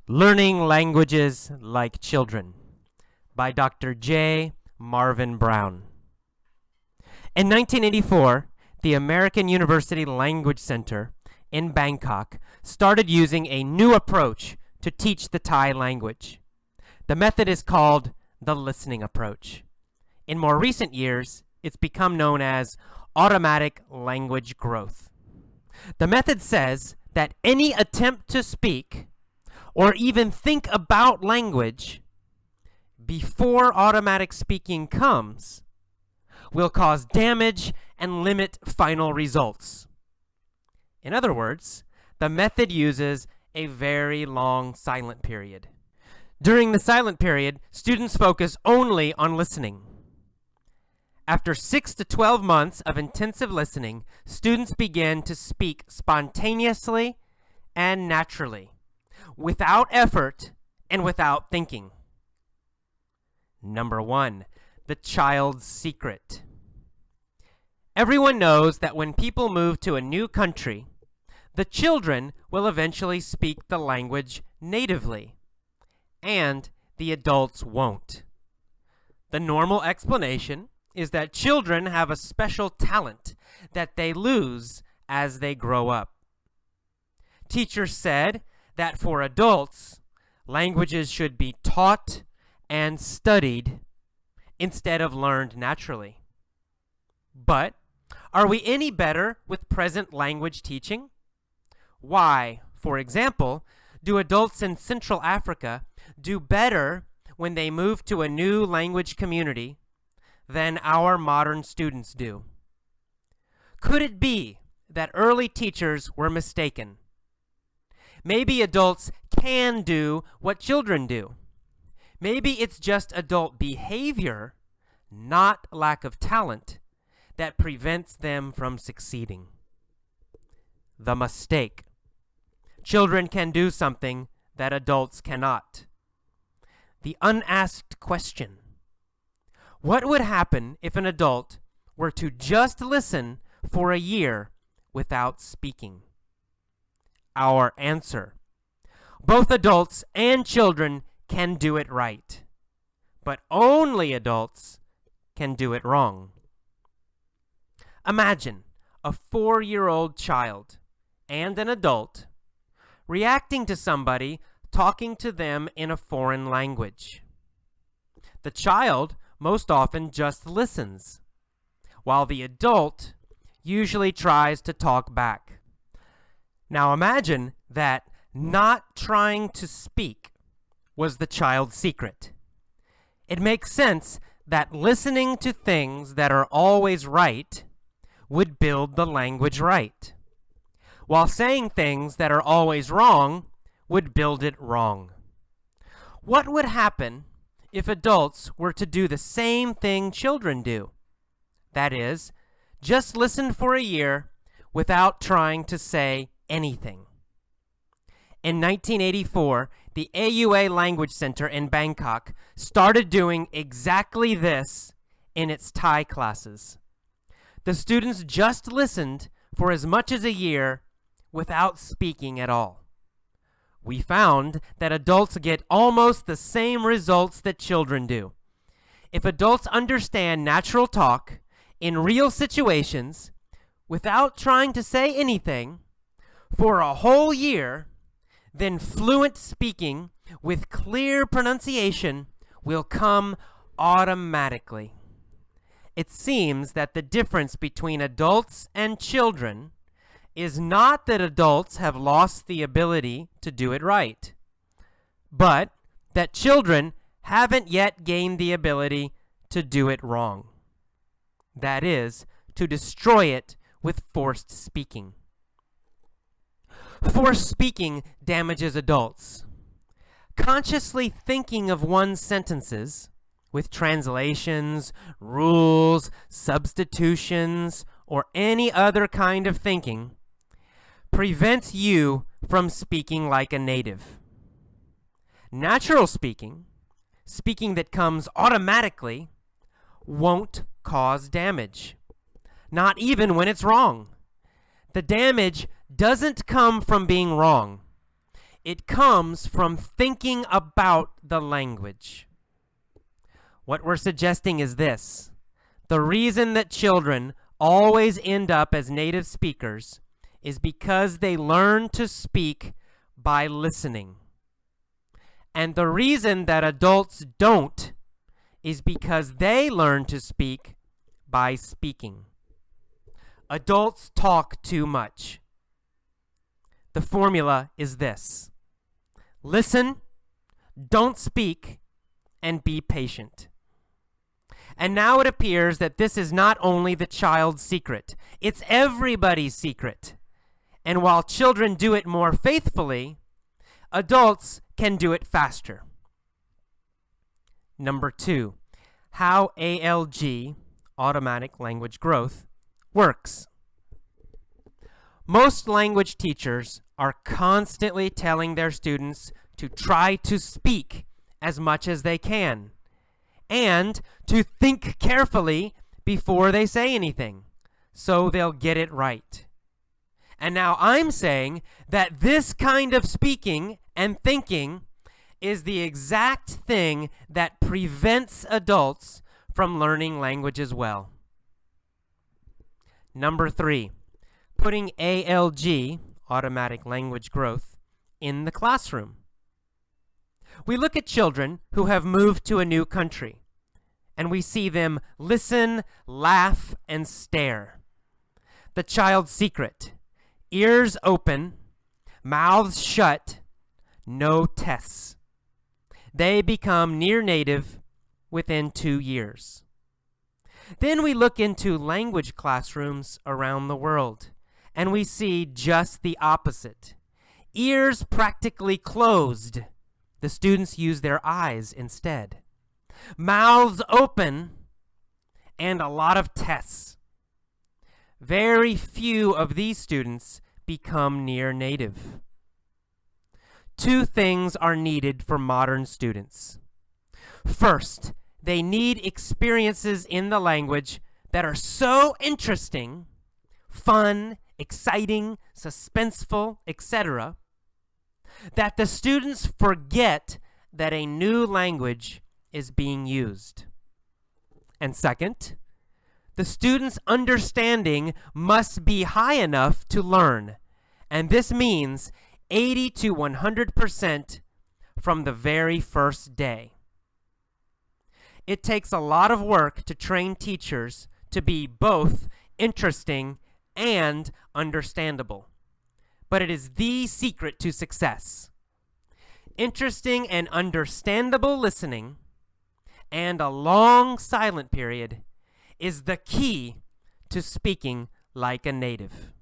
Learning Languages Like Children by Dr. J. Marvin Brown. In 1984, the American University Language Center in Bangkok started using a new approach to teach the Thai language. The method is called the listening approach. In more recent years, it's become known as automatic language growth. The method says that any attempt to speak or even think about language before automatic speaking comes will cause damage and limit final results. In other words, the method uses a very long silent period. During the silent period, students focus only on listening. After 6 to 12 months of intensive listening, students begin to speak spontaneously and naturally, without effort and without thinking. Number 1, the child's secret. Everyone knows that when people move to a new country, the children will eventually speak the language natively, and the adults won't. The normal explanation is that children have a special talent that they lose as they grow up. Teachers said that for adults, languages should be taught and studied instead of learned naturally. But are we any better with present language teaching? Why, for example, do adults in Central Africa do better when they move to a new language community than our modern students do? Could it be that early teachers were mistaken? Maybe adults can do what children do. Maybe it's just adult behavior, not lack of talent, that prevents them from succeeding. The mistake. Children can do something that adults cannot. The unasked question. What would happen if an adult were to just listen for a year without speaking? Our answer. Both adults and children can do it right, but only adults can do it wrong. Imagine a 4-year-old child and an adult reacting to somebody talking to them in a foreign language. The child most often just listens, while the adult usually tries to talk back. Now imagine that not trying to speak was the child's secret. It makes sense that listening to things that are always right would build the language right, while saying things that are always wrong would build it wrong. What would happen if adults were to do the same thing children do? That is, just listen for a year without trying to say anything. In 1984, the AUA Language Center in Bangkok started doing exactly this in its Thai classes. The students just listened for as much as a year without speaking at all. We found that adults get almost the same results that children do. If adults understand natural talk in real situations without trying to say anything for a whole year, then fluent speaking with clear pronunciation will come automatically. It seems that the difference between adults and children is not that adults have lost the ability to do it right, but that children haven't yet gained the ability to do it wrong. That is, to destroy it with forced speaking. Forced speaking damages adults. Consciously thinking of one's sentences with translations, rules, substitutions, or any other kind of thinking prevents you from speaking like a native. Natural speaking, speaking that comes automatically, won't cause damage, not even when it's wrong. The damage doesn't come from being wrong. It comes from thinking about the language. What we're suggesting is this: the reason that children always end up as native speakers is because they learn to speak by listening. And the reason that adults don't is because they learn to speak by speaking. Adults talk too much. The formula is this: listen, don't speak, and be patient. And now it appears that this is not only the child's secret, it's everybody's secret. And while children do it more faithfully, adults can do it faster. Number 2, how ALG, automatic language growth, works. Most language teachers are constantly telling their students to try to speak as much as they can and to think carefully before they say anything so they'll get it right. And now I'm saying that this kind of speaking and thinking is the exact thing that prevents adults from learning languages well. Number 3, putting ALG, automatic language growth, in the classroom. We look at children who have moved to a new country, and we see them listen, laugh, and stare. The child's secret: ears open, mouths shut, no tests. They become near native within 2 years. Then we look into language classrooms around the world, and we see just the opposite. Ears practically closed. The students use their eyes instead. Mouths open, and a lot of tests. Very few of these students become near native. 2 things are needed for modern students. First, they need experiences in the language that are so interesting, fun, exciting, suspenseful, etc., that the students forget that a new language is being used. And second, the student's understanding must be high enough to learn, and this means 80 to 100% from the very first day. It takes a lot of work to train teachers to be both interesting and understandable, but it is the secret to success. Interesting and understandable listening and a long silent period is the key to speaking like a native.